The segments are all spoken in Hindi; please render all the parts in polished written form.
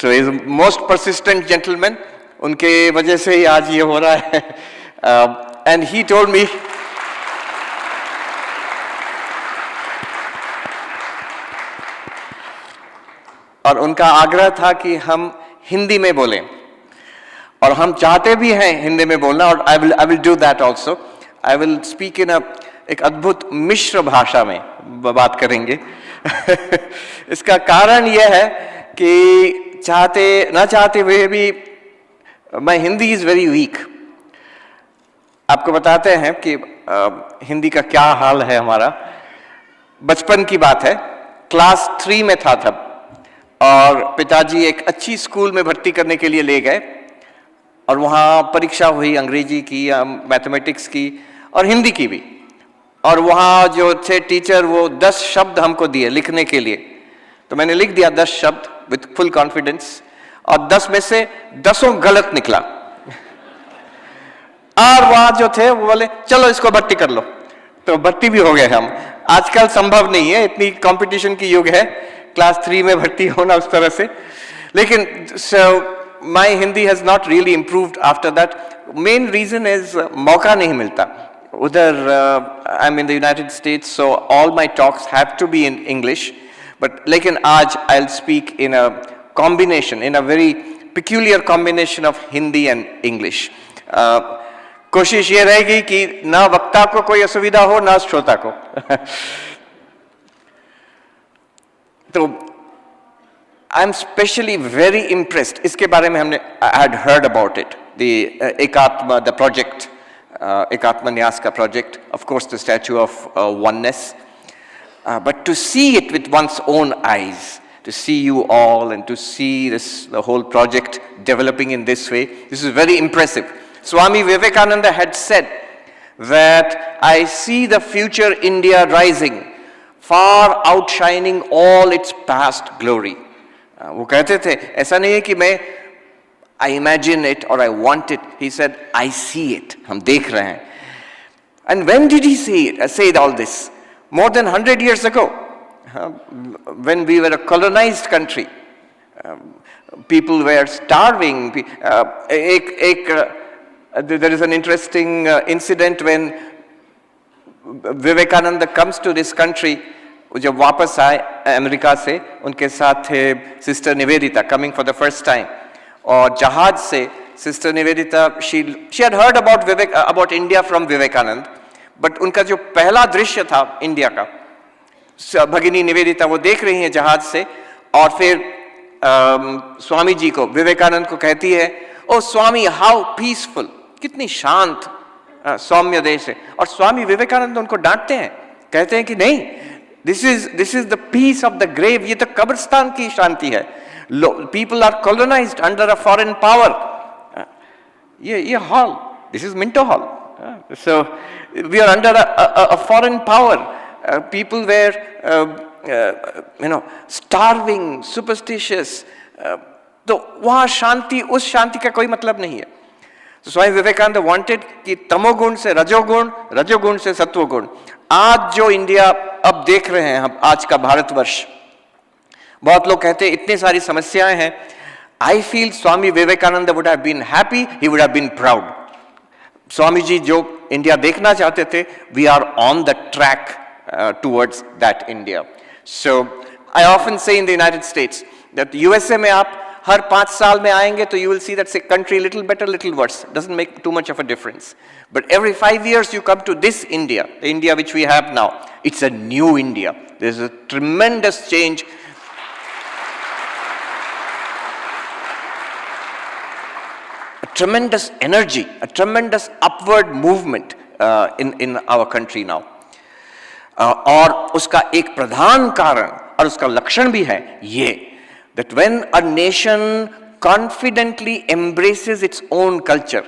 So he is a most persistent gentleman. उनके वजह से ही आज ये हो रहा है. And he told me, और उनका आग्रह था कि हम हिंदी में बोलें, और हम चाहते भी हैं हिंदी में बोलना, और I will do that also. I will speak in एक अद्भुत मिश्र भाषा में बात करेंगे. इसका कारण यह है कि चाहते ना चाहते हुए भी my Hindi is very weak. आपको बताते हैं कि हिंदी का क्या हाल है हमारा. बचपन की बात है, क्लास 3 में था तब, और पिताजी एक अच्छी स्कूल में भर्ती करने के लिए ले गए, और वहाँ परीक्षा हुई अंग्रेजी की, मैथमेटिक्स की और हिंदी की भी. और वहाँ जो थे टीचर, वो 10 शब्द हमको दिए लिखने के लिए. तो मैंने लिख दिया 10 शब्द विथ फुल कॉन्फिडेंस, और 10 में से 10 गलत निकला. और वहाँ जो थे वो बोले चलो इसको भर्ती कर लो. तो भर्ती भी हो गए हम. आजकल संभव नहीं है, इतनी कंपटीशन की युग है, क्लास 3 में भर्ती होना उस तरह से. लेकिन my Hindi has not really improved after that. Main reason is मौका नहीं मिलता. उधर I'm in the United States, so all my talks have to be in English. But लेकिन आज I'll speak in a combination, in a very peculiar combination of Hindi and English. कोशिश ये रहेगी कि ना वक्ता को कोई असुविधा हो, ना श्रोता को. तो I'm specially very impressed. इसके बारे में हमने I had heard about it. The Ekatma, the project, Ekatma Nyas का project. Of course, the statue of oneness. But to see it with one's own eyes, to see you all and to see this, the whole project developing in this way, this is very impressive. Swami Vivekananda had said that I see the future India rising, far outshining all its past glory. वो कहते थे, ऐसा नहीं है कि मैं I imagine it or I want it. He said, I see it. हम देख रहे हैं. And when did he say all this? More than 100 years ago, when we were a colonized country. People were starving. There is an interesting incident when Vivekananda comes to this country. जब वापस आए अमेरिका से, उनके साथ थे sister Nivedita, coming for the first time. और जहाज से sister Nivedita, she had heard about India from Vivekananda, but उनका जो पहला दृश्य था इंडिया का, भगिनी निवेदिता वो देख रही हैं जहाज से, और फिर स्वामी जी को, विवेकानंद को कहती है, ओ स्वामी हाउ पीसफुल, कितनी शांत सौम्य देश है. और स्वामी विवेकानंद उनको डांटते हैं, कहते हैं कि नहीं, This is the peace of the grave. ये तो कब्रिस्तान की शांति है. People are colonized under a foreign power. ये hall. This is Minto Hall. So we are under a foreign power. People were, starving, superstitious. तो वहाँ शांति, उस शांति का कोई मतलब नहीं है. So Swami Vivekananda wanted कि तमोगुण से रजोगुण, रजोगुण से सत्वगुण. आज जो इंडिया अब देख रहे हैं हम, आज का भारतवर्ष, बहुत लोग कहते हैं इतनी सारी समस्याएं हैं. I feel Swami Vivekananda would have been happy, he would have been proud. Swami ji जो इंडिया देखना चाहते थे, we are on the track towards that India. So I often say in the United States that USA में आप हर 5 साल में आएंगे तो you will see that country little better, little worse. Doesn't make too much of a difference. But every 5 years you come to this India, the India which we have now, it's a new India. There's a tremendous change. A tremendous energy, a tremendous upward movement in our country now. और उसका एक प्रधान कारण और उसका लक्षण भी है ये, that when a nation confidently embraces its own culture,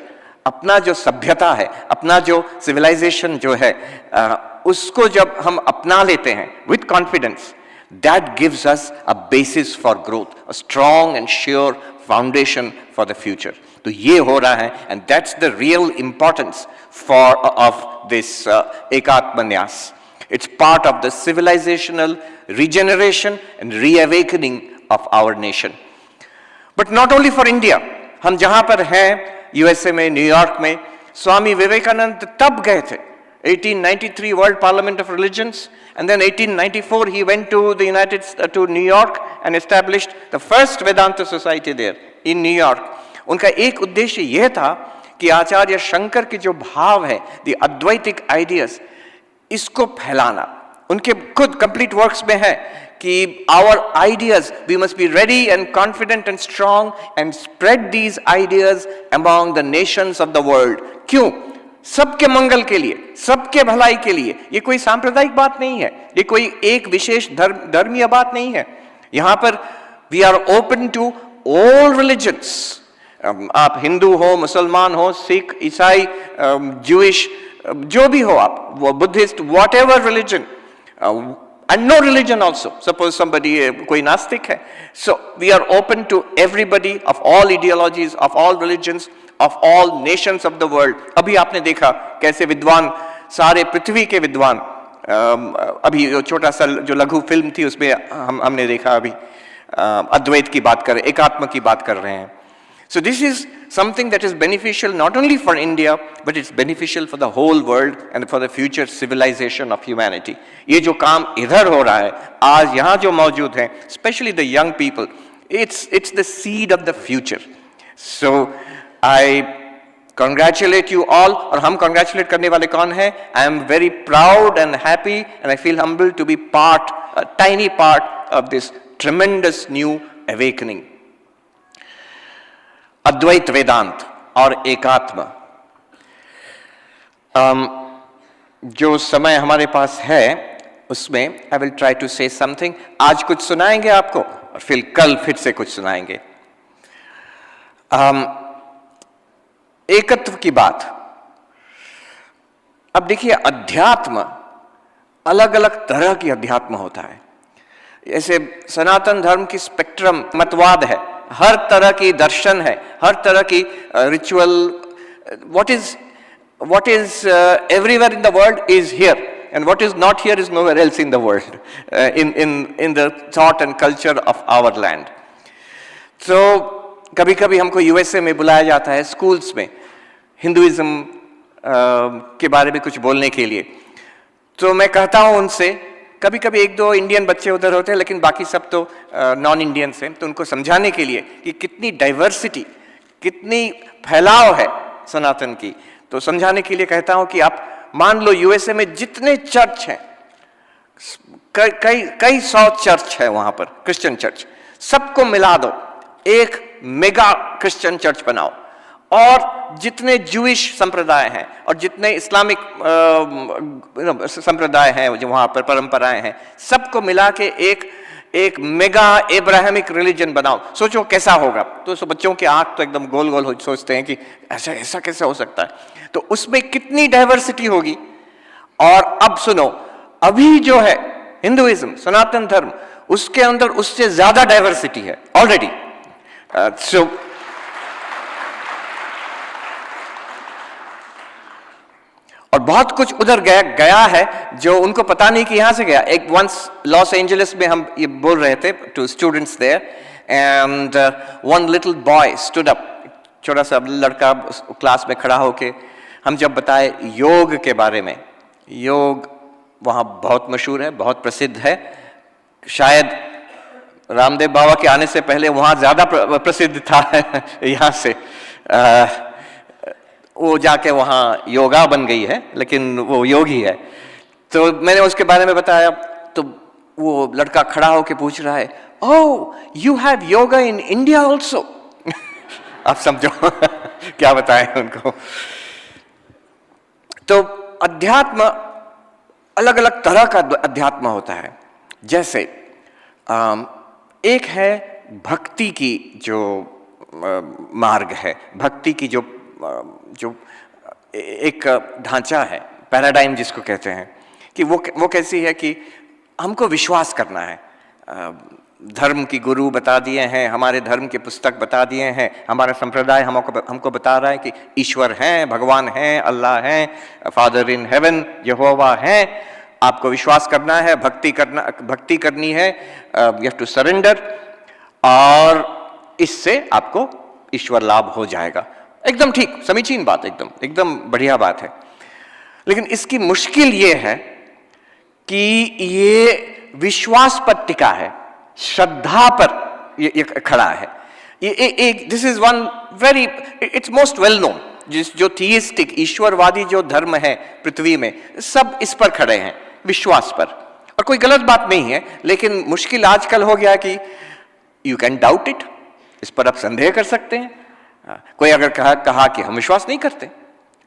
अपना जो सभ्यता है, अपना जो civilization जो है, उसको जब हम अपना लेते हैं with confidence, that gives us a basis for growth, a strong and sure foundation for the future. तो ये हो रहा है, and that's the real importance of this Ekatma Nyas. It's part of the civilizational regeneration and reawakening of our nation. But not only for India, हम जहां पर हैं यूएसए में, न्यूयॉर्क में, स्वामी विवेकानंद तब गए थे 1893 World Parliament of Religions, and then 1894 he went to New York and established the first Vedanta Society there in New York. उनका एक उद्देश्य यह था कि आचार्य शंकर के जो भाव है, the Advaitic ideas, इसको फैलाना. उनके खुद कंप्लीट वर्क्स में है कि our ideas, we must be ready and confident and strong and spread these ideas among the nations of the world. क्यों? सबके मंगल के लिए, सबके भलाई के लिए. ये कोई सांप्रदायिक बात नहीं है, ये कोई एक विशेष धर्मीय बात नहीं है. यहां पर we are open to all religions. आप हिंदू हो, मुसलमान हो, सिख, ईसाई, ज्यूइश, जो भी हो आप, वो Buddhist, what ever religion, and no religion also. Suppose somebody कोई नास्तिक है. So we are open to everybody of all ideologies, of all religions, of all nations of the world. अभी आपने देखा कैसे विद्वान, सारे पृथ्वी के विद्वान, अभी छोटा सा जो लघु फिल्म थी उसमें हमने देखा अभी अद्वैत की बात कर रहे, एकात्म की बात कर रहे हैं. So this is something that is beneficial not only for India, but it's beneficial for the whole world and for the future civilization of humanity. ये जो काम इधर हो रहा है, आज यहाँ जो मौजूद हैं, especially the young people, it's the seed of the future. So I congratulate you all. और हम congratulate करने वाले कौन हैं? I am very proud and happy and I feel humbled to be a tiny part of this tremendous new awakening. अद्वैत वेदांत और एकात्म, जो समय हमारे पास है उसमें I will try to say something. आज कुछ सुनाएंगे आपको और फिर कल फिर से कुछ सुनाएंगे. एकत्व की बात. अब देखिए, अध्यात्म अलग अलग तरह की अध्यात्म होता है. जैसे सनातन धर्म की स्पेक्ट्रम मतवाद है, हर तरह की दर्शन है, हर तरह की ritual. What is everywhere in the world is here, and what is not here is nowhere else in the world, in the thought and culture of our land. तो कभी कभी हमको यूएसए में बुलाया जाता है स्कूल्स में हिंदुइज्म के बारे में कुछ बोलने के लिए. तो मैं कहता हूं उनसे, कभी कभी एक दो इंडियन बच्चे उधर होते हैं लेकिन बाकी सब तो नॉन इंडियंस हैं, तो उनको समझाने के लिए कि कितनी डाइवर्सिटी, कितनी फैलाव है सनातन की, तो समझाने के लिए कहता हूं कि आप मान लो यूएसए में जितने चर्च हैं, कई सौ चर्च है वहां पर, क्रिश्चियन चर्च, सबको मिला दो, एक मेगा क्रिश्चियन चर्च बनाओ. और जितने ज्यूइश संप्रदाय हैं और जितने इस्लामिक संप्रदाय हैं जो वहां पर परंपराएं हैं, सबको मिला के एक मेगा एब्राहमिक रिलीजन बनाओ. सोचो कैसा होगा. तो बच्चों की आंख तो एकदम गोल गोल हो, सोचते हैं कि ऐसा कैसे हो सकता है. तो उसमें कितनी डाइवर्सिटी होगी. और अब सुनो, अभी जो है हिंदुइज्म, सनातन धर्म, उसके अंदर उससे ज्यादा डाइवर्सिटी है ऑलरेडी. सो और बहुत कुछ उधर गया है जो उनको पता नहीं कि यहां से गया. एक वंस लॉस एंजलिस में हम ये बोल रहे थे to students there, and one little boy stood up, छोटा सा लड़का क्लास में खड़ा होके, हम जब बताए योग के बारे में, योग वहां बहुत मशहूर है, बहुत प्रसिद्ध है, शायद रामदेव बाबा के आने से पहले वहां ज्यादा प्रसिद्ध था यहाँ से. वो जाके वहाँ योगा बन गई है, लेकिन वो योगी है. तो मैंने उसके बारे में बताया, तो वो लड़का खड़ा होके पूछ रहा है, oh you have yoga in India also. आप समझो क्या बताएं उनको. तो अध्यात्म अलग अलग तरह का अध्यात्म होता है. जैसे एक है भक्ति की जो मार्ग है, भक्ति की जो एक ढांचा है, पैराडाइम जिसको कहते हैं, कि वो कैसी है कि हमको विश्वास करना है. धर्म की गुरु बता दिए हैं, हमारे धर्म के पुस्तक बता दिए हैं, हमारा संप्रदाय हमको बता रहा है कि ईश्वर हैं, भगवान हैं, अल्लाह हैं, फादर इन हेवन, यहोवा हैं. आपको विश्वास करना है, भक्ति करनी है, यू हैव टू सरेंडर. और इससे आपको ईश्वर लाभ हो जाएगा। एकदम ठीक, समीचीन बात, एकदम एकदम बढ़िया बात है। लेकिन इसकी मुश्किल यह है कि ये विश्वास पर टिका है, श्रद्धा पर ये खड़ा है। ये this is one very, it's most well known, जो थीइस्टिक ईश्वरवादी जो धर्म है पृथ्वी में, सब इस पर खड़े हैं, विश्वास पर। और कोई गलत बात नहीं है, लेकिन मुश्किल आजकल हो गया कि यू कैन डाउट इट, इस पर आप संदेह कर सकते हैं। कोई अगर कहा कि हम विश्वास नहीं करते,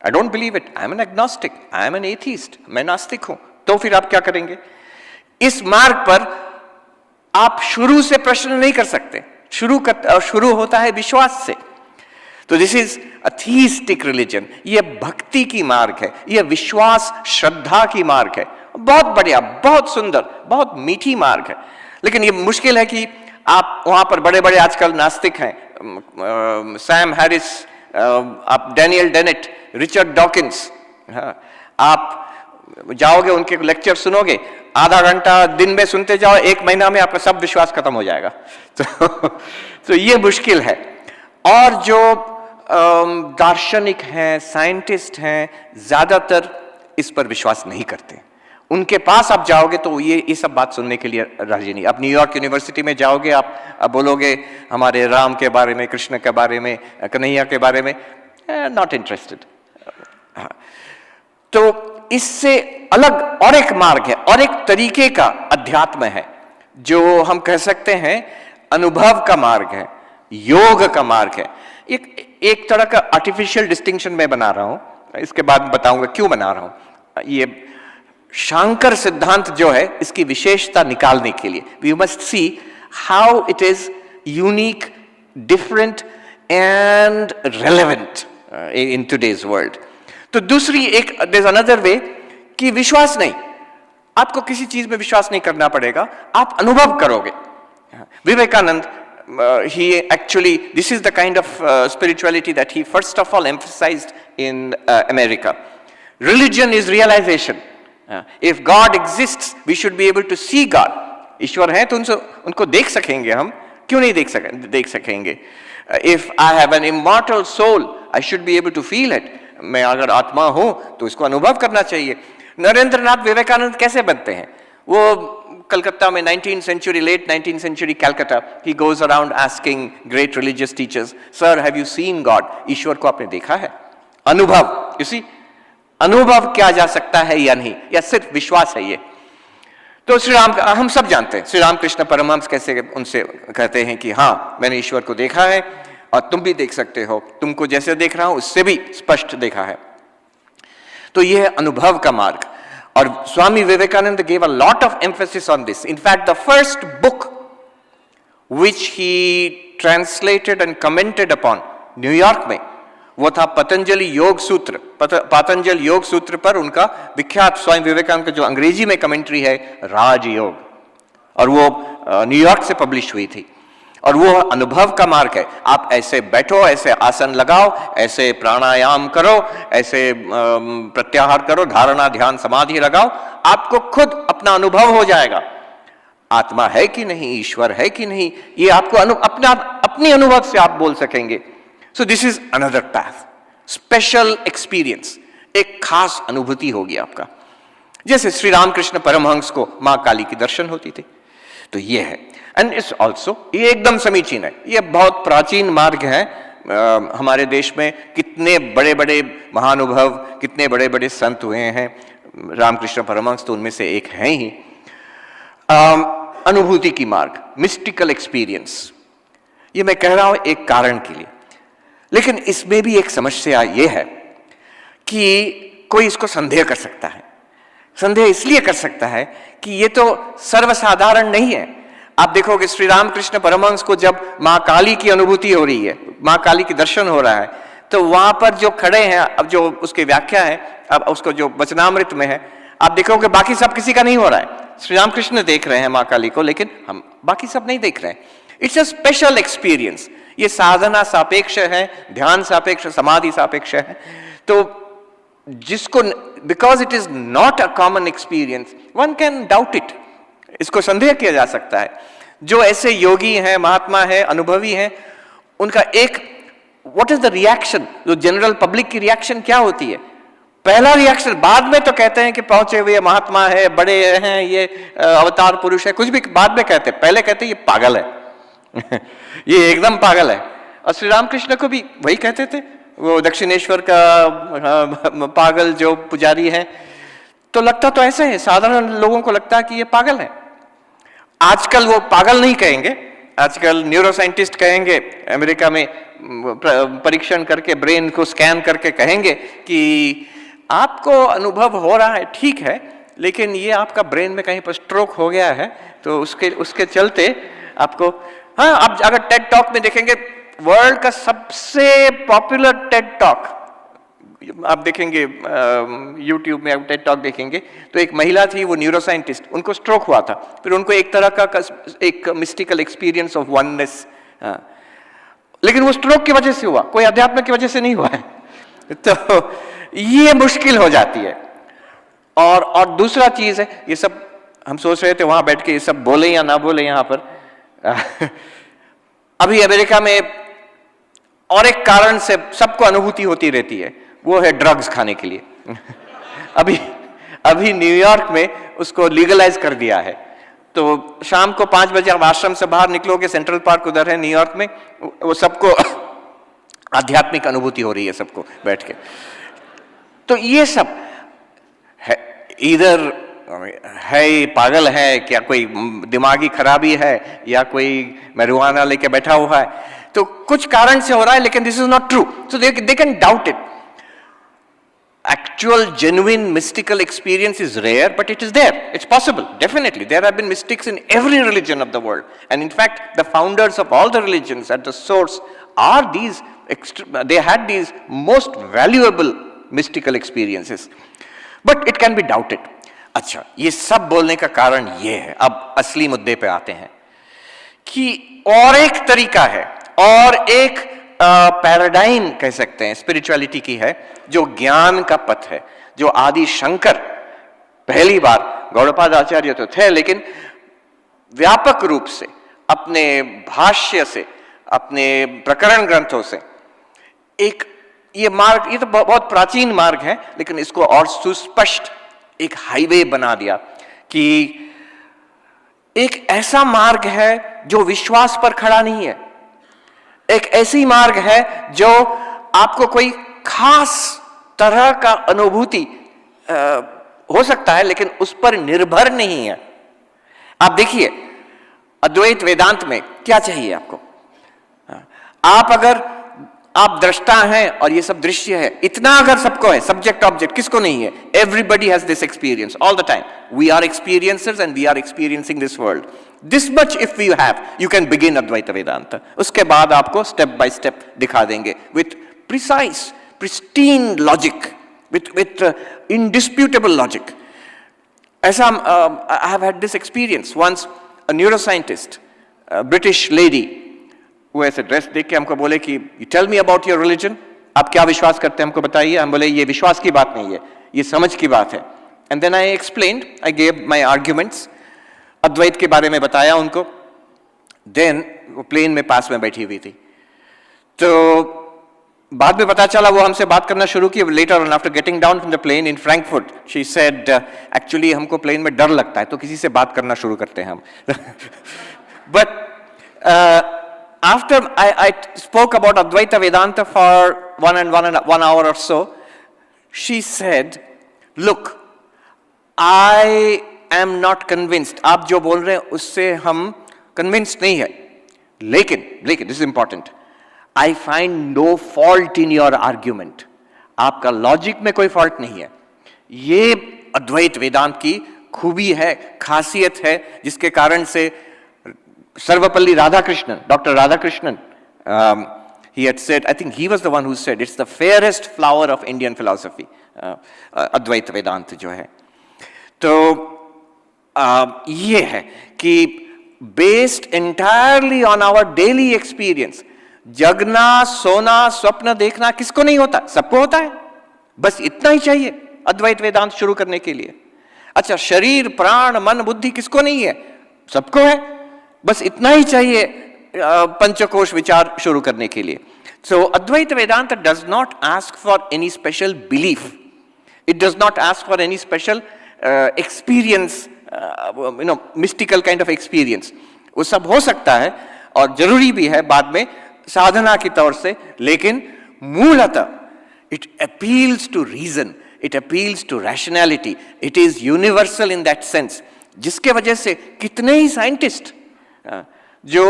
I don't believe it, I am an agnostic, I am an atheist, मैं नास्तिक हूं, तो फिर आप क्या करेंगे? इस मार्ग पर आप शुरू से प्रश्न नहीं कर सकते। शुरू होता है विश्वास से। तो दिस इज अ थीइस्टिक रिलीजन, ये भक्ति की मार्ग है, ये विश्वास श्रद्धा की मार्ग है। बहुत बढ़िया, बहुत सुंदर, बहुत मीठी मार्ग है। लेकिन ये मुश्किल है कि आप वहां पर बड़े बड़े आजकल नास्तिक हैं, सैम हैरिस, आप डैनियल डेनेट, रिचर्ड डॉकिंस, आप जाओगे उनके लेक्चर सुनोगे, आधा घंटा दिन में सुनते जाओ, 1 महीना में आपका सब विश्वास खत्म हो जाएगा। तो ये मुश्किल है। और जो दार्शनिक हैं, साइंटिस्ट हैं, ज्यादातर इस पर विश्वास नहीं करते। उनके पास आप जाओगे तो ये सब बात सुनने के लिए राजी नहीं। आप न्यूयॉर्क यूनिवर्सिटी में जाओगे, आप बोलोगे हमारे राम के बारे में, कृष्ण के बारे में, कन्हैया के बारे में, नॉट इंटरेस्टेड। तो इससे अलग और एक मार्ग है, और एक तरीके का अध्यात्म है, जो हम कह सकते हैं अनुभव का मार्ग है, योग का मार्ग है। एक तरह का आर्टिफिशियल डिस्टिंक्शन मैं बना रहा हूं, इसके बाद बताऊंगा क्यों बना रहा हूं। ये शांकर सिद्धांत जो है, इसकी विशेषता निकालने के लिए we must see how it is unique, different and relevant in today's world. तो दूसरी एक, देयर इज अनदर वे कि विश्वास नहीं, आपको किसी चीज में विश्वास नहीं करना पड़ेगा, आप अनुभव करोगे। Vivekananda, he actually, this is the kind of spirituality that he first of all emphasized in America. Religion is realization. If God exists, we should be able to see God. ईश्वर है तो उनको देख सकेंगे हम, क्यों नहीं देख सकेंगे? If I have an immortal soul, I should be able to feel it. मैं अगर आत्मा हूं तो इसको अनुभव करना चाहिए। नरेंद्रनाथ विवेकानंद कैसे बनते हैं? वो कलकत्ता में 19th century, late 19th century Calcutta, he goes around asking great religious teachers, sir, have you seen God? ईश्वर को आपने देखा है? अनुभव, you see, अनुभव किया जा सकता है या नहीं, या सिर्फ विश्वास है ये? तो श्री राम, हम सब जानते हैं श्री रामकृष्ण परमहंस कैसे उनसे कहते हैं कि हाँ, मैंने ईश्वर को देखा है और तुम भी देख सकते हो, तुमको जैसे देख रहा हूं उससे भी स्पष्ट देखा है। तो यह है अनुभव का मार्ग। और Swami Vivekananda gave a lot of emphasis on this. In fact, the first book which he translated and commented upon New York में, वो था पतंजलि योग सूत्र। पतंजलि योग सूत्र पर उनका विख्यात स्वामी विवेकानंद का जो अंग्रेजी में कमेंट्री है, राजयोग, और वो न्यूयॉर्क से पब्लिश हुई थी। और वो अनुभव का मार्ग है। आप ऐसे बैठो, ऐसे आसन लगाओ, ऐसे प्राणायाम करो, ऐसे प्रत्याहार करो, धारणा, ध्यान, समाधि लगाओ, आपको खुद अपना अनुभव हो जाएगा। आत्मा है कि नहीं, ईश्वर है कि नहीं, ये आपको अपने अनुभव से आप बोल सकेंगे। So this is another path, special experience, एक खास अनुभूति होगी आपका। जैसे श्री रामकृष्ण परमहंस को मां काली की दर्शन होती थी, तो ये है। एंड इट्स ऑल्सो, ये एकदम समीचीन है, ये बहुत प्राचीन मार्ग है। हमारे देश में कितने बड़े बड़े महानुभव, कितने बड़े बड़े संत हुए हैं, रामकृष्ण परमहंस तो उनमें से एक हैं ही। अनुभूति की मार्ग, मिस्टिकल एक्सपीरियंस, ये मैं कह रहा हूं एक कारण के लिए। लेकिन इसमें भी एक समस्या ये है कि कोई इसको संदेह कर सकता है। संदेह इसलिए कर सकता है कि ये तो सर्वसाधारण नहीं है। आप देखोगे श्री रामकृष्ण परमहंस को जब मां काली की अनुभूति हो रही है, मां काली की दर्शन हो रहा है, तो वहां पर जो खड़े हैं, अब जो उसकी व्याख्या है, अब उसको जो वचनामृत में है, आप देखोगे बाकी सब किसी का नहीं हो रहा है। श्री रामकृष्ण देख रहे हैं मां काली को, लेकिन हम बाकी सब नहीं देख रहे हैं। It's a special experience. ये साधना सापेक्ष है, ध्यान सापेक्ष, समाधि सापेक्ष है। तो जिसको, because it is not a common experience, one can doubt it, इसको संदेह किया जा सकता है। जो ऐसे योगी हैं, महात्मा है, अनुभवी हैं, उनका एक व्हाट इज द रिएक्शन, जो जनरल पब्लिक की रिएक्शन क्या होती है? पहला रिएक्शन, बाद में तो कहते हैं कि पहुंचे हुए महात्मा है, बड़े हैं, ये अवतार पुरुष है, कुछ भी बाद में कहते हैं, पहले कहते हैं ये पागल है ये एकदम पागल है। और श्री रामकृष्ण को भी वही कहते थे, वो दक्षिणेश्वर का पागल जो पुजारी है। तो लगता तो ऐसा है, साधारण लोगों को लगता है कि ये पागल है। आजकल वो पागल नहीं कहेंगे, आजकल न्यूरोसाइंटिस्ट कहेंगे, अमेरिका में परीक्षण करके ब्रेन को स्कैन करके कहेंगे कि आपको अनुभव हो रहा है, ठीक है, लेकिन ये आपका ब्रेन में कहीं पर स्ट्रोक हो गया है, तो उसके चलते आपको, हाँ, आप अगर टेड टॉक में देखेंगे, वर्ल्ड का सबसे पॉपुलर टेड टॉक आप देखेंगे, यूट्यूब में आप टेड टॉक देखेंगे, तो एक महिला थी, वो न्यूरोसाइंटिस्ट, उनको स्ट्रोक हुआ था, फिर उनको एक तरह का एक मिस्टिकल एक्सपीरियंस ऑफ वननेस, लेकिन वो स्ट्रोक की वजह से हुआ, कोई अध्यात्म की वजह से नहीं हुआ है। तो ये मुश्किल हो जाती है। और दूसरा चीज है, ये सब हम सोच रहे थे वहां बैठ के ये सब बोले या ना बोले यहां पर अभी अमेरिका में और एक कारण से सबको अनुभूति होती रहती है, वो है ड्रग्स खाने के लिए अभी न्यूयॉर्क में उसको लीगलाइज कर दिया है। तो शाम को 5 बजे आप आश्रम से बाहर निकलोगे, सेंट्रल पार्क उधर है न्यूयॉर्क में, वो सबको आध्यात्मिक अनुभूति हो रही है सबको बैठ के। तो ये सब है, इधर है पागल है क्या, कोई दिमागी खराबी है, या कोई marijuana लेके बैठा हुआ है, तो कुछ कारण से हो रहा है, लेकिन this is not true, so they can doubt it. Actual, genuine, mystical experience is rare, but it is there. It's possible, definitely. There have been mystics in every religion of the world. And in fact, the founders of all the religions at the source are these, they had these most valuable mystical experiences. But it can be doubted. अच्छा, ये सब बोलने का कारण ये है, अब असली मुद्दे पे आते हैं, कि और एक तरीका है, और एक पैराडाइम कह सकते हैं स्पिरिचुअलिटी की है, जो ज्ञान का पथ है, जो आदि शंकर, पहली बार गौड़पाद आचार्य तो थे, लेकिन व्यापक रूप से अपने भाष्य से, अपने प्रकरण ग्रंथों से एक ये मार्ग, ये तो बहुत प्राचीन मार्ग है, लेकिन इसको और सुस्पष्ट एक हाईवे बना दिया कि एक ऐसा मार्ग है जो विश्वास पर खड़ा नहीं है, एक ऐसी मार्ग है जो आपको कोई खास तरह का अनुभूति हो सकता है, लेकिन उस पर निर्भर नहीं है। आप देखिए अद्वैत वेदांत में क्या चाहिए आपको, आप दृष्टा हैं और ये सब दृश्य है, इतना अगर सबको है, सब्जेक्ट ऑब्जेक्ट किसको नहीं है? Everybody has this experience all the time, we are experiencers and we are experiencing this world, this much if you have, you can begin Advaita Vedanta. उसके बाद आपको स्टेप बाय स्टेप दिखा देंगे with precise pristine logic, with indisputable logic. ऐसा I have had this experience once, a neuroscientist, British lady, वो ऐसे ड्रेस देख के हमको बोले कि you tell me about your religion, आप क्या विश्वास करते हैं हमको बताइए। हम बोले ये विश्वास की बात नहीं है, ये समझ की बात है। And then I explained, I gave my arguments, Advaita के बारे में बताया उनको। देन वो प्लेन में पास में बैठी हुई थी, तो बाद में पता चला वो हमसे बात करना शुरू की। Later on after getting down from the plane in Frankfurt, she said actually हमको प्लेन में डर लगता है तो किसी से बात करना शुरू करते हैं हम। But after I spoke about Advaita Vedanta for one hour or so, she said, look, I am not convinced. आप जो बोल रहे हैं उससे हम convinced नहीं है, लेकिन this is important, I find no fault in your argument. आपका लॉजिक में कोई फॉल्ट नहीं है। ये अद्वैत वेदांत की खूबी है, खासियत है, जिसके कारण से Sarvapalli Radhakrishnan, Dr. Radhakrishnan, he had said, I think he was the one who said, it's the fairest flower of Indian philosophy, Advaita Vedanta जो है। तो ये है कि based entirely on our daily experience, जगना, सोना, स्वप्न देखना किसको नहीं होता? सबको होता है, बस इतना ही चाहिए अद्वैत वेदांत शुरू करने के लिए। अच्छा, शरीर, प्राण, मन, बुद्धि किसको नहीं है? सबको है, बस इतना ही चाहिए पंचकोश विचार शुरू करने के लिए। So Advaita Vedanta does not ask for any special belief, it does not ask for any special experience, mystical kind of experience. वो सब हो सकता है और जरूरी भी है बाद में साधना की तौर से, लेकिन मूलतः it appeals to reason, it appeals to rationality, it is universal in that sense, जिसके वजह से कितने ही साइंटिस्ट जो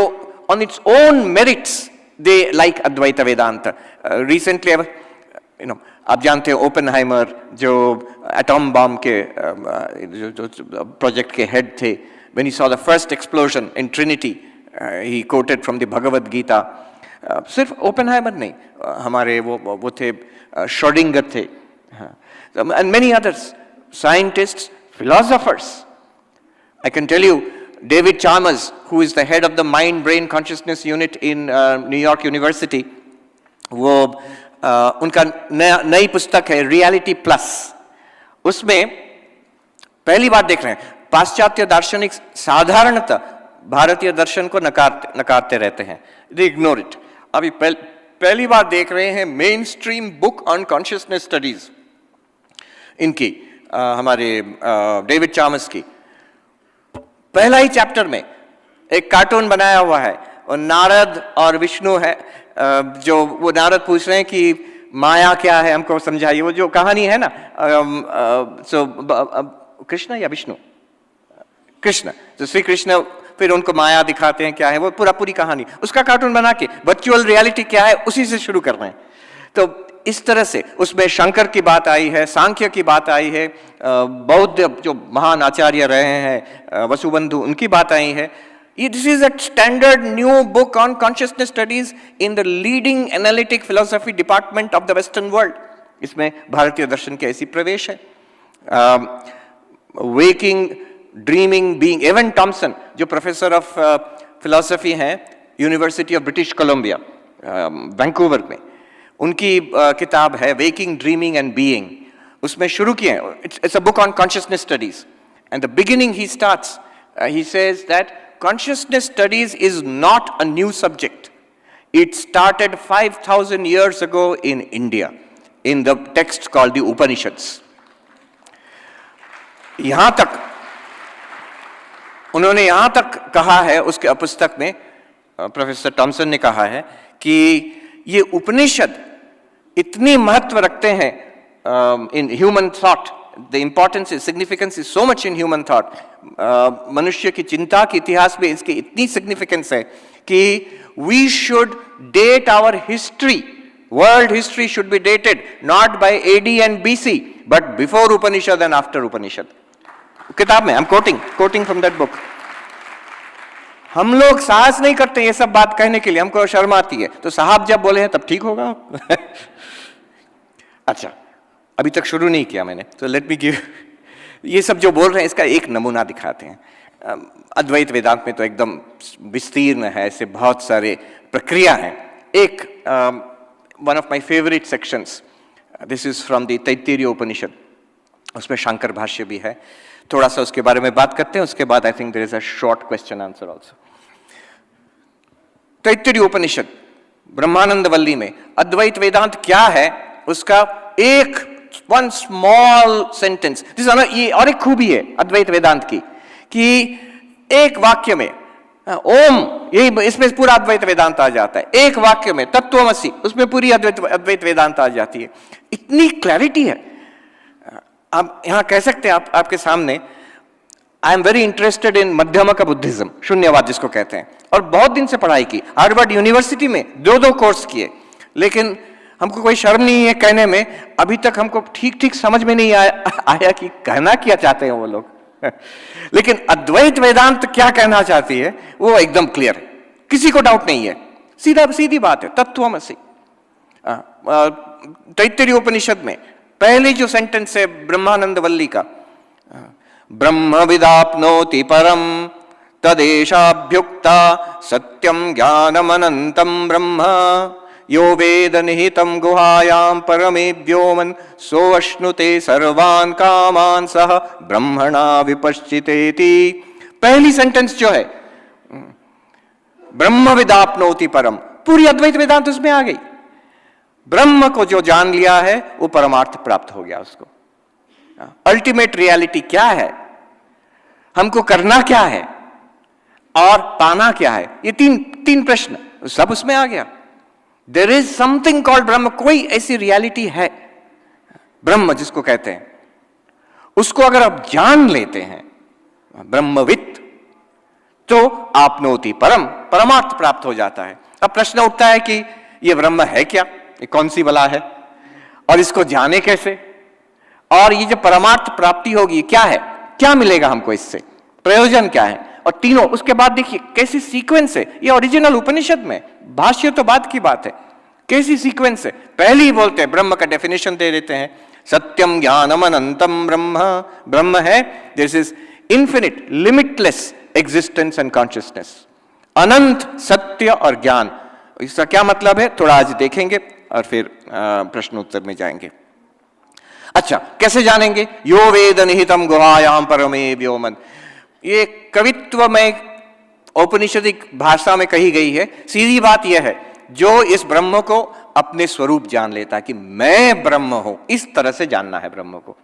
on its own merits they like Advaita Vedanta. Recently आप जानते हैं ओपेनहाइमर जो एटॉम बॉम्ब के जो प्रोजेक्ट के हेड थे, when he saw the first explosion in Trinity he quoted from the Bhagavad Gita. सिर्फ ओपेनहाइमर नहीं, हमारे वो थे श्रोडिंगर थे, and many others, scientists, philosophers. I can tell you, David Chalmers, who is the head of the Mind Brain Consciousness Unit in New York University, वो उनका नई पुस्तक है रियलिटी प्लस। उसमें पहली बार देख रहे हैं पाश्चात्य दार्शनिक साधारणतः भारतीय दर्शन को नकारते रहते हैं, they ignore it। अभी पहली बार देख रहे हैं main stream book on consciousness studies इनकी, हमारे डेविड चामर्स की। पहला ही चैप्टर में एक कार्टून बनाया हुआ है और नारद और विष्णु है, जो वो नारद पूछ रहे हैं कि माया क्या है, हमको समझाइए। वो जो कहानी है ना, कृष्ण या विष्णु, कृष्ण, तो श्री कृष्ण फिर उनको माया दिखाते हैं क्या है, वो पूरी कहानी, उसका कार्टून बना के वर्चुअल रियलिटी क्या है उसी से शुरू कर रहे हैं। तो इस तरह से उसमें शंकर की बात आई है, सांख्य की बात आई है, बौद्ध जो महान आचार्य रहे हैं वसुबंधु, उनकी बात आई है। This is a standard new book on consciousness studies in the leading analytic philosophy department of the western world. इसमें भारतीय दर्शन के ऐसी प्रवेश है। Waking, dreaming, being, Evan Thompson जो प्रोफेसर ऑफ फिलोसफी हैं university of British Columbia Vancouver में, उनकी किताब है वेकिंग, ड्रीमिंग एंड बीइंग। उसमें शुरू किए हैं, it's a book on consciousness studies and the beginning he starts, he says that consciousness studies is not a new subject, it started 5000 years ago in India in the text called the Upanishads। यहां तक उन्होंने यहां तक कहा है उसके पुस्तक में, प्रोफेसर टॉमसन ने कहा है कि ये उपनिषद इतनी महत्व रखते हैं in human thought, the importance is, significance is so much in human thought. मनुष्य की चिंता के इतिहास में इसकी इतनी सिग्निफिकेंस है कि we should date our history, world history should be dated not by AD and BC but before Upanishad and after Upanishad. किताब में, I am quoting from that book. हम लोग साहस नहीं करते ये सब बात कहने के लिए, हमको शर्म आती है, तो साहब जब बोले हैं तब ठीक होगा। अच्छा, अभी तक शुरू नहीं किया मैंने, तो लेट मी गिव, ये सब जो बोल रहे हैं इसका एक नमूना दिखाते हैं। अद्वैत वेदांत में तो एकदम विस्तीर्ण है, ऐसे बहुत सारे प्रक्रिया हैं। एक one of my favourite sections, this is from the Taittiriya Upanishad, उसमें शंकर भाष्य भी है, थोड़ा सा उसके बारे में बात करते हैं, उसके बाद I think there is a short question answer also. Taittiriya Upanishad Brahmananda Valli में अद्वैत वेदांत क्या है उसका एक वन स्मॉल सेंटेंस, ये और एक खूबी है अद्वैत वेदांत की कि एक वाक्य में ओम, यही इसमें पूरा अद्वैत वेदांत आ जाता है। एक वाक्य में तत्वमसि, उसमें पूरी अद्वैत वेदांत आ जाती है। इतनी क्लैरिटी है। आप यहां कह सकते हैं आपके सामने, I am very interested in Madhyamaka Buddhism, Shunyavada जिसको कहते हैं, और बहुत दिन से पढ़ाई की, हार्वर्ड यूनिवर्सिटी में 2 कोर्स किए, लेकिन हमको कोई शर्म नहीं है कहने में, अभी तक हमको ठीक समझ में नहीं आया कि कहना क्या चाहते हैं वो लोग। लेकिन अद्वैत वेदांत क्या कहना चाहती है वो एकदम क्लियर है, किसी को डाउट नहीं है, सीधी बात है, तत्वमसि। तैत्तिरीय उपनिषद में पहली जो सेंटेंस है ब्रह्मानंद वल्ली का, ब्रह्म विदाप्नोति परम तदेशाभ्युक्ता सत्यम ज्ञानमनंतम ब्रह्म यो वेद निहितं गुहायां परमे व्योमन सोऽश्नुते सर्वान् कामान् सह ब्रह्मणा विपश्चितेति। पहली सेंटेंस जो है ब्रह्म विदाप्नोति परम, पूरी अद्वैत वेदांत उसमें आ गई। ब्रह्म को जो जान लिया है वो परमार्थ प्राप्त हो गया उसको। अल्टीमेट रियलिटी क्या है, हमको करना क्या है और पाना क्या है, ये तीन प्रश्न सब उसमें आ गया। देयर इज समथिंग कॉल्ड ब्रह्म, कोई ऐसी रियलिटी है ब्रह्म जिसको कहते हैं, उसको अगर आप जान लेते हैं ब्रह्मवित्, तो आपनोति परम, परमार्थ प्राप्त हो जाता है। अब प्रश्न उठता है कि ये ब्रह्म है क्या, ये कौन सी बला है और इसको जाने कैसे, और ये जो परमार्थ प्राप्ति होगी क्या है, क्या मिलेगा हमको इससे, प्रयोजन क्या है, और तीनों। उसके बाद देखिए कैसी सीक्वेंस है, ये ओरिजिनल उपनिषद में, भाष्य तो बाद की बात है, कैसी सीक्वेंस है। पहले ही बोलते हैं, ब्रह्म का डेफिनेशन दे देते हैं, सत्यम ज्ञानम अनंतम ब्रह्म, ब्रह्म है this is infinite limitless existence and consciousness, अनंत सत्य और ज्ञान। इसका क्या मतलब है थोड़ा आज देखेंगे और फिर प्रश्न उत्तर में जाएंगे। अच्छा, कैसे जानेंगे? यो वेद निहितम गुहायाम परमे व्योमन, ये कवित्व में औपनिषदिक भाषा में कही गई है। सीधी बात यह है, जो इस ब्रह्म को अपने स्वरूप जान लेता है कि मैं ब्रह्म हूं, इस तरह से जानना है ब्रह्म को,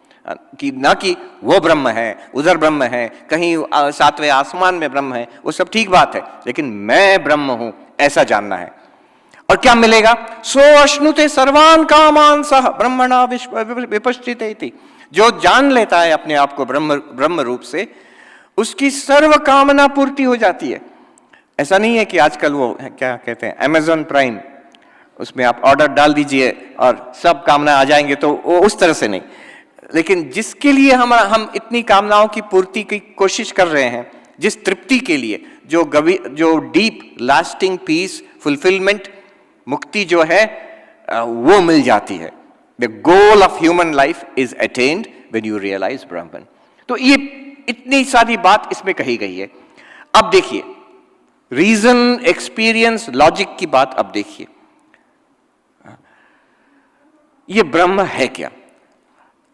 कि ना कि वो ब्रह्म है, उधर ब्रह्म है, कहीं सातवें आसमान में ब्रह्म है, वो सब ठीक बात है, लेकिन मैं ब्रह्म हूं ऐसा जानना है। और क्या मिलेगा? सो अश्नुते सर्वान कामान सह ब्रह्मणा विपश्चिते इति, जो जान लेता है अपने आप को ब्रह्म रूप से, उसकी सर्व कामना पूर्ति हो जाती है। ऐसा नहीं है कि आजकल वो क्या कहते हैं अमेज़न प्राइम, उसमें आप ऑर्डर डाल दीजिए और सब कामना आ जाएंगे, तो वो उस तरह से नहीं। लेकिन जिसके लिए हम इतनी कामनाओं की पूर्ति की कोशिश कर रहे हैं, जिस तृप्ति के लिए, जो डीप लास्टिंग पीस फुलफिलमेंट मुक्ति जो है वो मिल जाती है। The goal of human life is attend when you realise Brahman. तो ये इतनी सारी बात इसमें कही गई है। अब देखिए रीजन, एक्सपीरियंस, लॉजिक की बात अब देखिए, ये ब्रह्म है क्या?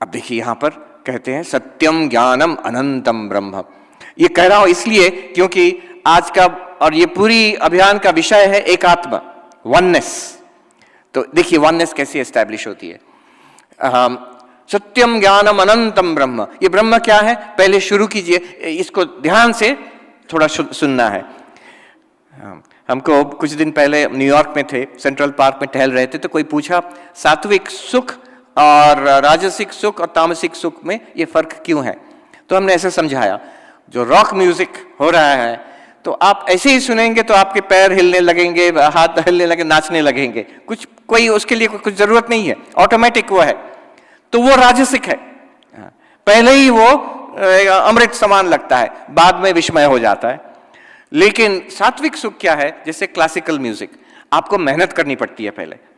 अब देखिए यहां पर कहते हैं सत्यम ज्ञानम अनंतम ब्रह्म। ये कह रहा हूं इसलिए क्योंकि आज का और ये पूरी अभियान का विषय है एकात्मा, वननेस। तो देखिए वननेस कैसे एस्टैब्लिश होती है। सत्यम ज्ञानम अनंतम ब्रह्म, ये ब्रह्म क्या है पहले शुरू कीजिए, इसको ध्यान से थोड़ा सुनना है। हमको कुछ दिन पहले न्यूयॉर्क में थे, सेंट्रल पार्क में टहल रहे थे, तो कोई पूछा सात्विक सुख और राजसिक सुख और तामसिक सुख में ये फर्क क्यों है? तो हमने ऐसे समझाया, जो रॉक म्यूजिक हो रहा है तो आप ऐसे ही सुनेंगे तो आपके पैर हिलने लगेंगे, हाथ हिलने लगे, नाचने लगेंगे, कोई उसके लिए कुछ जरूरत नहीं है, ऑटोमेटिक वो है, तो वो राजसिक है। पहले ही वो अमृत समान लगता है, बाद में विस्मय हो जाता है। लेकिन सात्विक सुख क्या है? जैसे क्लासिकल म्यूजिक, आपको मेहनत करनी पड़ती है,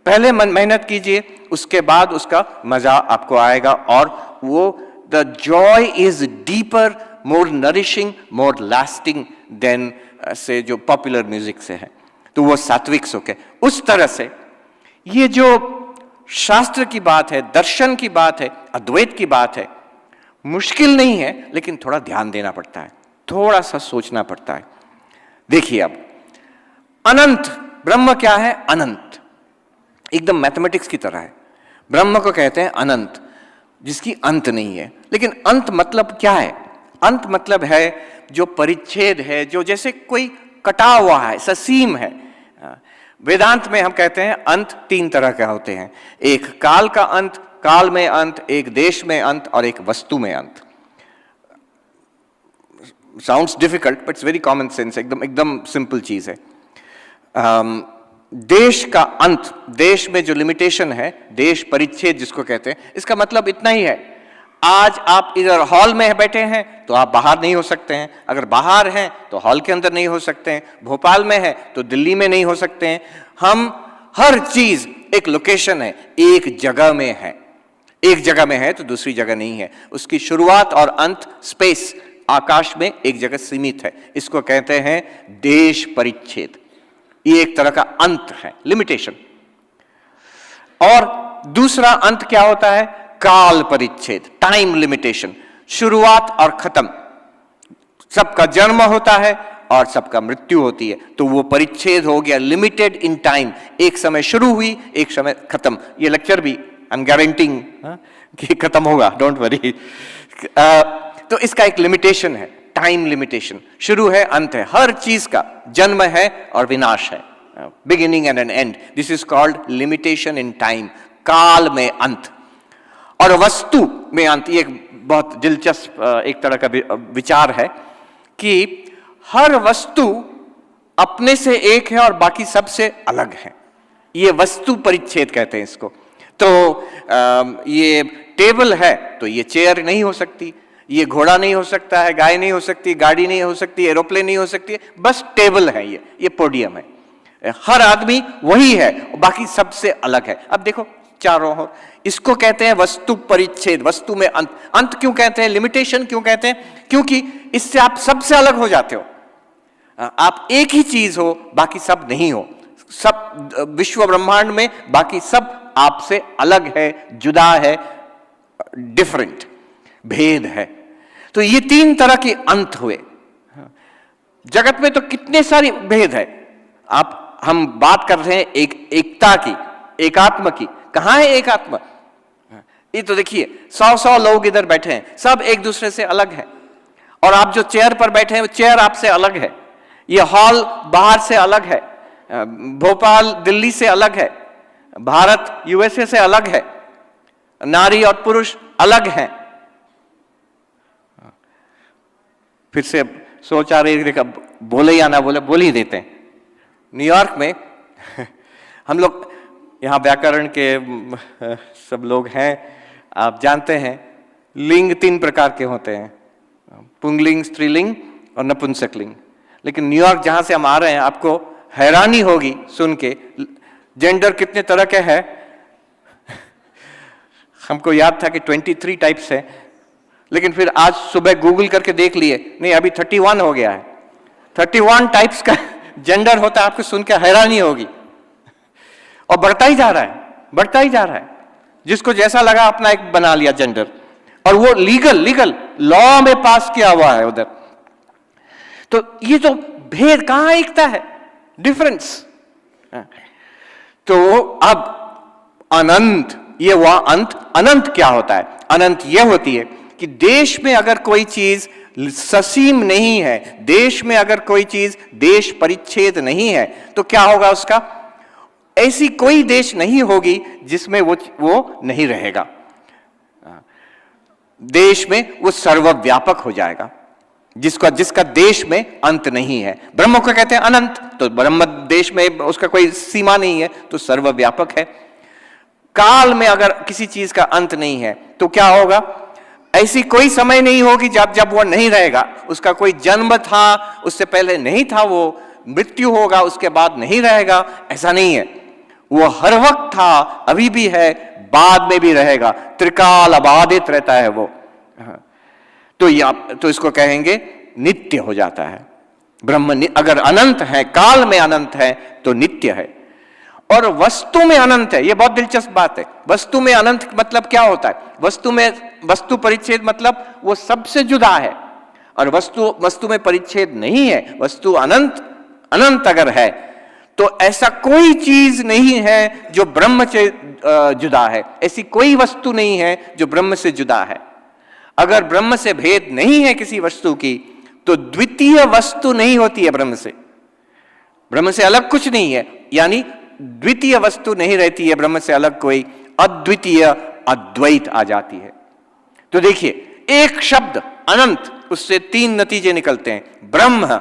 पहले मेहनत कीजिए, उसके बाद उसका मजा आपको आएगा, और वो the joy is deeper, more nourishing, more lasting than से जो पॉपुलर म्यूजिक से है। तो वो सात्विक सुख है। उस तरह से ये जो शास्त्र की बात है, दर्शन की बात है, अद्वैत की बात है, मुश्किल नहीं है, लेकिन थोड़ा ध्यान देना पड़ता है, थोड़ा सा सोचना पड़ता है। देखिए अब अनंत ब्रह्म क्या है? अनंत, एकदम मैथमेटिक्स की तरह है। ब्रह्म को कहते हैं अनंत, जिसकी अंत नहीं है। लेकिन अंत मतलब क्या है? अंत मतलब है जो परिच्छेद है, जो जैसे कोई कटा हुआ है, ससीम है। वेदांत में हम कहते हैं अंत तीन तरह के होते हैं, एक काल का अंत, काल में अंत, एक देश में अंत, और एक वस्तु में अंत। Sounds difficult but it's very common sense, एकदम सिंपल चीज है। देश का अंत, देश में जो लिमिटेशन है, देश परिच्छेद जिसको कहते हैं, इसका मतलब इतना ही है, आज आप इधर हॉल में बैठे हैं तो आप बाहर नहीं हो सकते हैं, अगर बाहर हैं तो हॉल के अंदर नहीं हो सकते हैं, भोपाल में है तो दिल्ली में नहीं हो सकते हैं। हम हर चीज एक लोकेशन है, एक जगह में है, एक जगह में है तो दूसरी जगह नहीं है। उसकी शुरुआत और अंत स्पेस, आकाश में एक जगह सीमित है। इसको कहते हैं देश परिच्छेद। ये एक तरह का अंत है, लिमिटेशन। और दूसरा अंत क्या होता है? काल परिच्छेद, टाइम लिमिटेशन, शुरुआत और खत्म। सबका जन्म होता है और सबका मृत्यु होती है। तो वो परिच्छेद हो गया लिमिटेड इन टाइम, एक समय शुरू हुई, एक समय खत्म। ये लेक्चर भी आई एम गारंटिंग कि खत्म होगा, डोंट वरी। तो इसका एक लिमिटेशन है, टाइम लिमिटेशन। शुरू है, अंत है, हर चीज का जन्म है और विनाश है, beginning and an end. This is called limitation in time, काल में अंत। और वस्तु में अंत, ये एक बहुत दिलचस्प एक तरह का विचार है कि हर वस्तु अपने से एक है और बाकी सबसे अलग है। ये वस्तु परिच्छेद कहते हैं इसको। तो ये टेबल है तो ये चेयर नहीं हो सकती, ये घोड़ा नहीं हो सकता है, गाय नहीं हो सकती, गाड़ी नहीं हो सकती, एरोप्लेन नहीं हो सकती, बस टेबल है, ये पोडियम है। हर आदमी वही है, बाकी सबसे अलग है। अब देखो चारों ओर, इसको कहते हैं वस्तु परिच्छेद, वस्तु में अंत। अंत क्यों कहते हैं, लिमिटेशन क्यों कहते हैं? क्योंकि इससे आप सबसे अलग हो जाते हो। आप एक ही चीज हो, बाकी सब नहीं हो। सब विश्व ब्रह्मांड में बाकी सब आपसे अलग है, जुदा है, डिफरेंट, भेद है। तो ये तीन तरह के अंत हुए। जगत में तो कितने सारे भेद है। हम बात कर रहे हैं एकता की, एकात्म की। कहां है एकात्म? ये तो देखिए 100 लोग इधर बैठे हैं, सब एक दूसरे से अलग है। और आप जो चेयर पर बैठे हैं वो चेयर आपसे अलग है। ये हॉल बाहर से अलग है, भोपाल दिल्ली से अलग है, भारत यूएसए से अलग है, नारी और पुरुष अलग हैं। फिर से सोच आ रही है बोले या ना बोले, बोल ही देते हैं। न्यूयॉर्क में हम लोग यहाँ व्याकरण के सब लोग हैं, आप जानते हैं लिंग 3 प्रकार के होते हैं, पुंगलिंग, स्त्रीलिंग और नपुंसकलिंग। लेकिन न्यूयॉर्क जहां से हम आ रहे हैं, आपको हैरानी होगी सुन के जेंडर कितने तरह के हैं। हमको याद था कि 23 टाइप्स है, लेकिन फिर आज सुबह गूगल करके देख लिए, नहीं अभी 31 हो गया है। 31 टाइप्स का जेंडर होता है, आपको सुन के हैरानी होगी। और बढ़ता ही जा रहा है, बढ़ता ही जा रहा है। जिसको जैसा लगा अपना एक बना लिया जेंडर, और वो लीगल लॉ में पास किया हुआ है उधर। तो ये तो भेद, कहां एकता है, डिफरेंस। तो अब अनंत, ये वह अंत। अनंत क्या होता है? अनंत यह होती है कि देश में अगर कोई चीज ससीम नहीं है, देश में अगर कोई चीज देश परिच्छेद नहीं है, तो क्या होगा उसका? ऐसी कोई देश नहीं होगी जिसमें वो नहीं रहेगा। देश में वो सर्वव्यापक हो जाएगा, जिसका देश में अंत नहीं है। ब्रह्म को कहते हैं अनंत, तो ब्रह्म देश में उसका कोई सीमा नहीं है, तो सर्वव्यापक है। काल में अगर किसी चीज का अंत नहीं है तो क्या होगा? ऐसी कोई समय नहीं होगी जब वो नहीं रहेगा। उसका कोई जन्म था, उससे पहले नहीं था, वो मृत्यु होगा, उसके बाद नहीं रहेगा, ऐसा नहीं है। वो हर वक्त था, अभी भी है, बाद में भी रहेगा, त्रिकाल अबाधित रहता है वो। तो इसको कहेंगे नित्य हो जाता है। ब्रह्म अगर अनंत है, काल में अनंत है, तो नित्य है। और वस्तु में अनंत है, यह बहुत दिलचस्प बात है। वस्तु में अनंत मतलब क्या होता है? वस्तु परिच्छेद मतलब वो सबसे जुदा है, और वस्तु में परिच्छेद नहीं है। वस्तु अनंत अगर है तो ऐसा कोई चीज नहीं है जो ब्रह्म से जुदा है। ऐसी कोई वस्तु नहीं है जो ब्रह्म से जुदा है। अगर ब्रह्म से भेद नहीं है किसी वस्तु की, तो द्वितीय वस्तु नहीं होती है ब्रह्म से। ब्रह्म से अलग कुछ नहीं है, यानी द्वितीय वस्तु नहीं रहती है ब्रह्म से अलग कोई, अद्वितीय अद्वैत आ जाती है। तो देखिए, एक शब्द अनंत, उससे 3 नतीजे निकलते हैं। ब्रह्म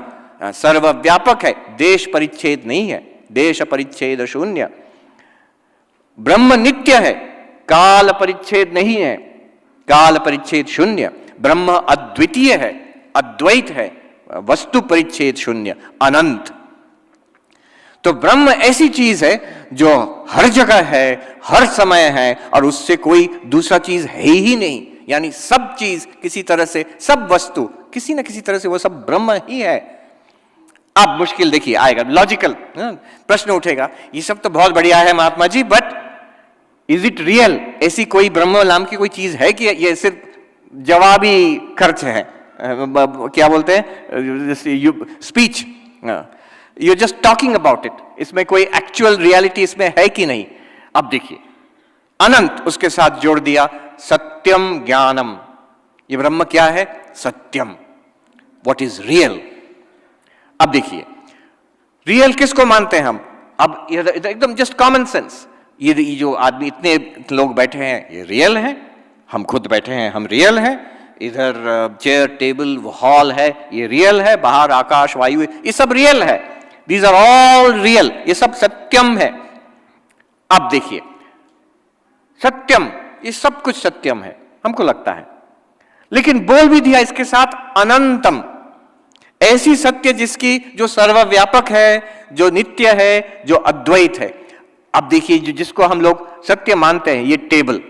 सर्वव्यापक है, देश परिच्छेद नहीं है, देश परिच्छेद शून्य। ब्रह्म नित्य है, काल परिच्छेद नहीं है, काल परिच्छेद शून्य। ब्रह्म अद्वितीय है, अद्वैत है, वस्तु परिच्छेद शून्य, अनंत। तो ब्रह्म ऐसी चीज है जो हर जगह है, हर समय है, और उससे कोई दूसरा चीज है ही नहीं। यानी सब चीज किसी तरह से, सब वस्तु किसी न किसी तरह से वो सब ब्रह्म ही है। अब मुश्किल देखिए आएगा, लॉजिकल प्रश्न उठेगा, ये सब तो बहुत बढ़िया है Mahatma ji, but is it real? ऐसी कोई ब्रह्म नाम की कोई चीज है कि ये सिर्फ जवाबी खर्च है? क्या बोलते हैं, speech, you just talking about it, इसमें कोई एक्चुअल रियलिटी इसमें है कि नहीं। अब देखिए अनंत उसके साथ जोड़ दिया, सत्यम ज्ञानम, ये ब्रह्म क्या है, सत्यम, व्हाट इज रियल। अब देखिए रियल किसको मानते हैं हम, अब एकदम जस्ट कॉमन सेंस, ये जो आदमी इतने लोग बैठे हैं ये रियल है, हम खुद बैठे हैं हम रियल हैं, इधर चेयर टेबल हॉल है ये रियल है, बाहर आकाश वायु ये सब रियल है, दीज आर ऑल रियल, ये सब सत्यम है। अब देखिए सत्यम, ये सब कुछ सत्यम है हमको लगता है, लेकिन बोल भी दिया इसके साथ अनंतम, ऐसी सत्य जिसकी जो सर्वव्यापक है, जो नित्य है, जो अद्वैत है। अब देखिए जिसको हम लोग सत्य मानते हैं, ये टेबल,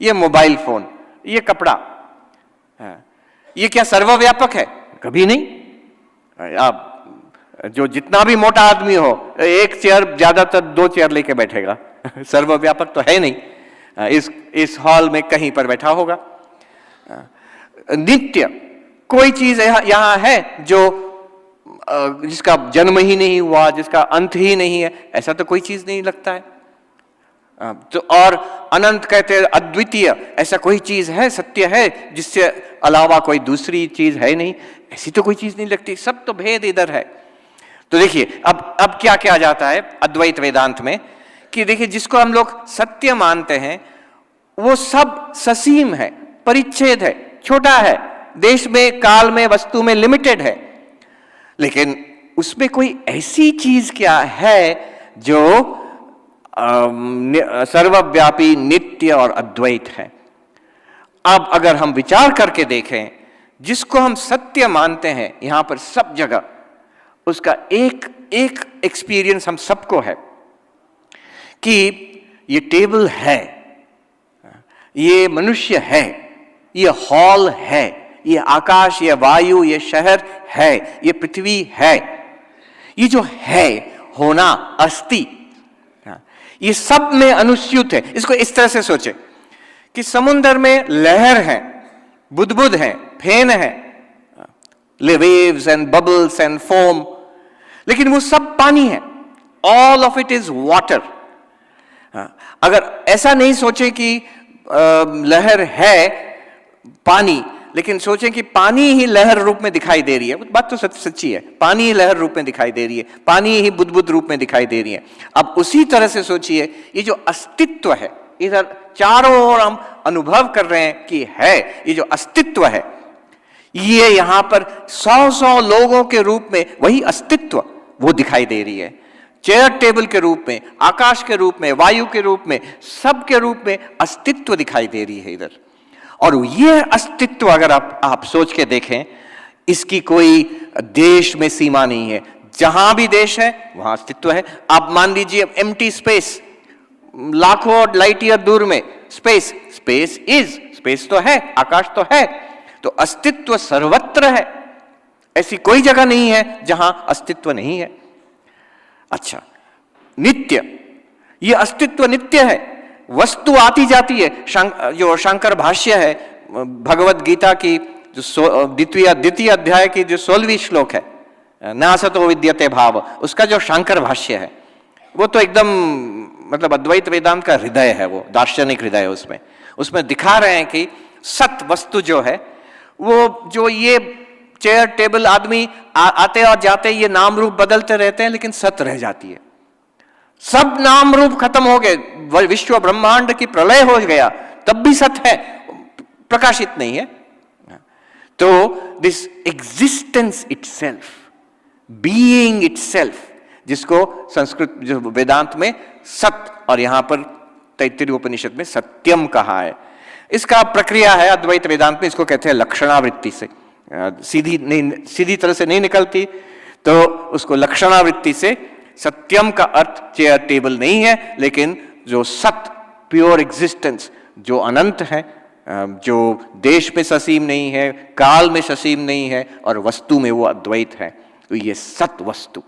ये मोबाइल फोन, ये कपड़ा, ये क्या सर्वव्यापक है, कभी नहीं। आप जो जितना भी मोटा आदमी हो, एक चेयर ज्यादातर 2 चेयर लेके बैठेगा सर्वव्यापक तो है नहीं, इस हॉल में कहीं पर बैठा होगा। नित्य कोई चीज यहां है जो जिसका जन्म ही नहीं हुआ, जिसका अंत ही नहीं है, ऐसा तो कोई चीज नहीं लगता है। तो और अनंत कहते हैं अद्वितीय, ऐसा कोई चीज है, सत्य है जिससे अलावा कोई दूसरी चीज है नहीं, ऐसी तो कोई चीज नहीं लगती, सब तो भेद इधर है। तो देखिए अब क्या क्या जाता है अद्वैत वेदांत में, कि देखिए जिसको हम लोग सत्य मानते हैं वो सब ससीम है, परिच्छेद है, छोटा है, देश में, काल में, वस्तु में लिमिटेड है, लेकिन उसमें कोई ऐसी चीज क्या है जो सर्वव्यापी, नित्य और अद्वैत है। अब अगर हम विचार करके देखें, जिसको हम सत्य मानते हैं यहां पर सब जगह, उसका एक एक एक्सपीरियंस हम सबको है कि ये टेबल है, ये मनुष्य है, ये हॉल है, ये आकाश, ये वायु, ये शहर है, ये पृथ्वी है, ये जो है होना, अस्ति, ये सब में अनुस्यूत है। इसको इस तरह से सोचे कि समुद्र में लहर है, बुदबुद है, फेन है, waves and bubbles and foam, लेकिन वो सब पानी है, all of it is water. अगर ऐसा नहीं सोचे कि लहर है पानी, लेकिन सोचें कि पानी ही लहर रूप में दिखाई दे रही है, बात तो सच्ची है, पानी ही लहर रूप में दिखाई दे रही है, पानी ही बुदबुद रूप में दिखाई दे रही है। अब उसी तरह से सोचिए ये जो अस्तित्व है, इधर चारों ओर हम अनुभव कर रहे हैं कि है, ये जो अस्तित्व है, ये यहां पर 100 लोगों के रूप में वही अस्तित्व वो दिखाई दे रही है, चेयर टेबल के रूप में, आकाश के रूप में, वायु के रूप में, सब के रूप में अस्तित्व दिखाई दे रही है इधर। और ये अस्तित्व अगर आप सोच के देखें, इसकी कोई देश में सीमा नहीं है, जहां भी देश है वहां अस्तित्व है। आप मान लीजिए एम्प्टी स्पेस, लाखों लाइट ईयर दूर में स्पेस, स्पेस तो है, आकाश तो है, तो अस्तित्व सर्वत्र है, ऐसी कोई जगह नहीं है जहां अस्तित्व नहीं है। अच्छा, नित्य, ये अस्तित्व नित्य है, वस्तु आती जाती है। जो शंकर भाष्य है भगवत गीता की, जो द्वितीय अध्याय की जो 16वीं श्लोक है, नासतो विद्यते भाव, उसका जो शंकर भाष्य है वो तो एकदम मतलब अद्वैत वेदांत का हृदय है, वो दार्शनिक हृदय है। उसमें दिखा रहे हैं कि सत वस्तु जो है, वो जो ये चेयर टेबल आदमी आते और जाते, ये नाम रूप बदलते रहते हैं, लेकिन सत रह जाती है। सब नाम रूप खत्म हो गए, विश्व ब्रह्मांड की प्रलय हो गया, तब भी सत है, प्रकाशित नहीं है। तो this existence itself, being itself, जिसको संस्कृत जो वेदांत में सत और यहां पर तैत्तिरीय उपनिषद में सत्यम कहा है, इसका प्रक्रिया है अद्वैत वेदांत में, इसको कहते हैं लक्षणावृत्ति से। सीधी तरह से नहीं निकलती, तो उसको लक्षणावृत्ति से, सत्यम का अर्थ चेयर टेबल नहीं है, लेकिन जो सत, प्योर एग्जिस्टेंस, जो अनंत है, जो देश में ससीम नहीं है, काल में ससीम नहीं है, और वस्तु में वो अद्वैत है, तो ये सत वस्तु।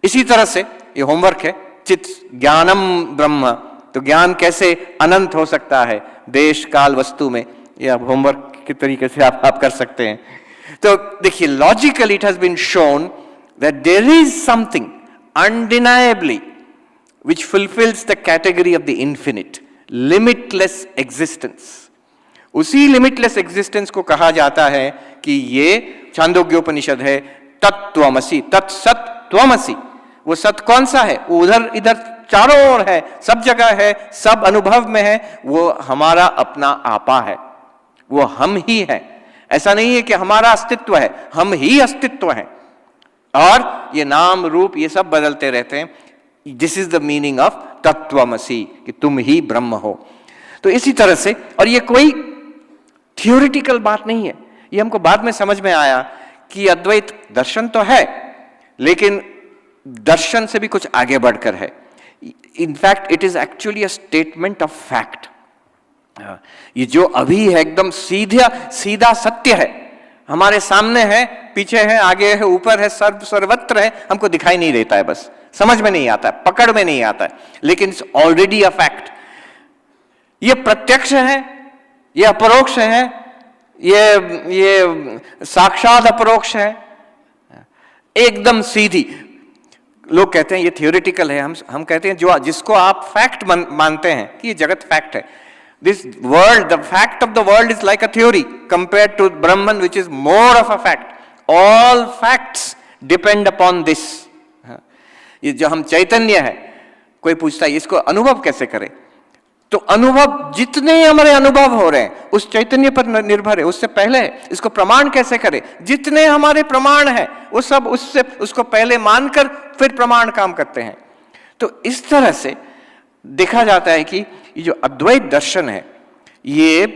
इसी तरह से ये होमवर्क है, चित ज्ञानम ब्रह्म, तो ज्ञान कैसे अनंत हो सकता है देश काल वस्तु में, यह होमवर्क के तरीके से आप कर सकते हैं। तो देखिए, logically it has been shown that there is something undeniably which fulfills the category of the infinite, limitless existence. उसी limitless existence को कहा जाता है कि ये छांदोग्योपनिषद है, तत्त्वमसि, तत्सत त्वमसि। वो सत कौन सा है? वो उधर इधर चारों ओर है, सब जगह है, सब अनुभव में है। वो हमारा अपना आपा है, वो हम ही है। ऐसा नहीं है कि हमारा अस्तित्व है, हम ही अस्तित्व है। और ये नाम रूप ये सब बदलते रहते हैं। This is the meaning of तत्त्वमसि, कि तुम ही ब्रह्म हो। तो इसी तरह से, और ये कोई थियोरिटिकल बात नहीं है, ये हमको बाद में समझ में आया कि अद्वैत दर्शन तो है, लेकिन दर्शन से भी कुछ आगे बढ़कर है। In fact it is actually a statement of fact. ये जो अभी है एकदम सीधा सीधा सत्य है, हमारे सामने है, पीछे है, आगे है, ऊपर है, सर्वत्र है, हमको दिखाई नहीं देता है, बस समझ में नहीं आता है, पकड़ में नहीं आता है, लेकिन इट्स ऑलरेडी अ फैक्ट। ये प्रत्यक्ष है, ये अपरोक्ष है, ये साक्षात अपरोक्ष है, एकदम सीधी। लोग कहते हैं ये थियोरिटिकल है, हम कहते हैं जो जिसको आप फैक्ट मानते हैं कि ये जगत फैक्ट है। This world, the fact of the world is like a theory compared to Brahman, which is more of a fact. All facts depend upon this. ये जो हम चैतन्य है, कोई पूछता है इसको अनुभव कैसे करें, तो अनुभव जितने हमारे अनुभव हो रहे हैं उस चैतन्य पर निर्भर है, उससे पहले है। इसको प्रमाण कैसे करें, जितने हमारे प्रमाण है वो सब उससे उसको पहले मानकर फिर प्रमाण काम करते हैं। तो इस तरह से देखा जाता है कि ये जो अद्वैत दर्शन है ये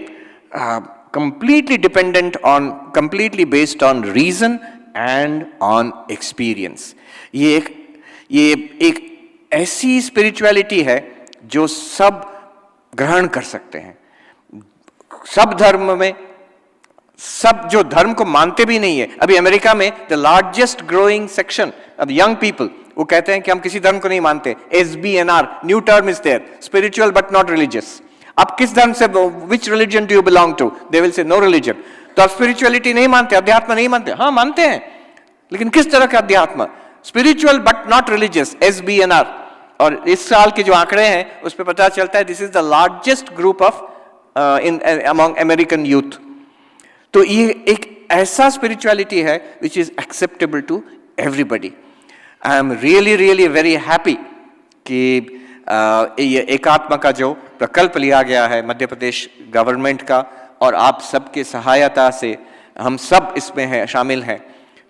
completely dependent on, completely based on reason and on experience. ये एक ऐसी स्पिरिचुअलिटी है जो सब ग्रहण कर सकते हैं। सब धर्म में, सब जो धर्म को मानते भी नहीं है, अभी अमेरिका में the largest growing section of young people, वो कहते हैं कि हम किसी धर्म को नहीं मानते। SBNR, new term is there, spiritual but not religious. आप किस धर्म से, which religion do you belong to? They will say no religion. तो आप स्पिरिचुअलिटी नहीं मानते, अध्यात्म नहीं मानते? हाँ मानते हैं, लेकिन किस तरह का अध्यात्म? Spiritual but not religious, SBNR। और इस साल के जो आंकड़े हैं उस पर पता चलता है this is the largest group of in among American youth. तो ये एक ऐसा स्पिरिचुअलिटी है which is acceptable to everybody. I am really very happy कि ये एकात्मा का जो प्रकल्प लिया गया है मध्य प्रदेश गवर्नमेंट का, और आप सबके सहायता से हम सब इसमें हैं, शामिल हैं।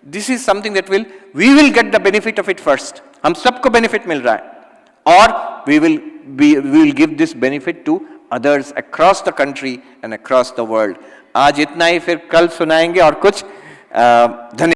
This is something that we will get the benefit of it first. हम सबको बेनिफिट मिल रहा है, और we will give this benefit to others across the country and across the world. आज इतना ही, फिर कल सुनाएंगे और कुछ। धन्यवाद।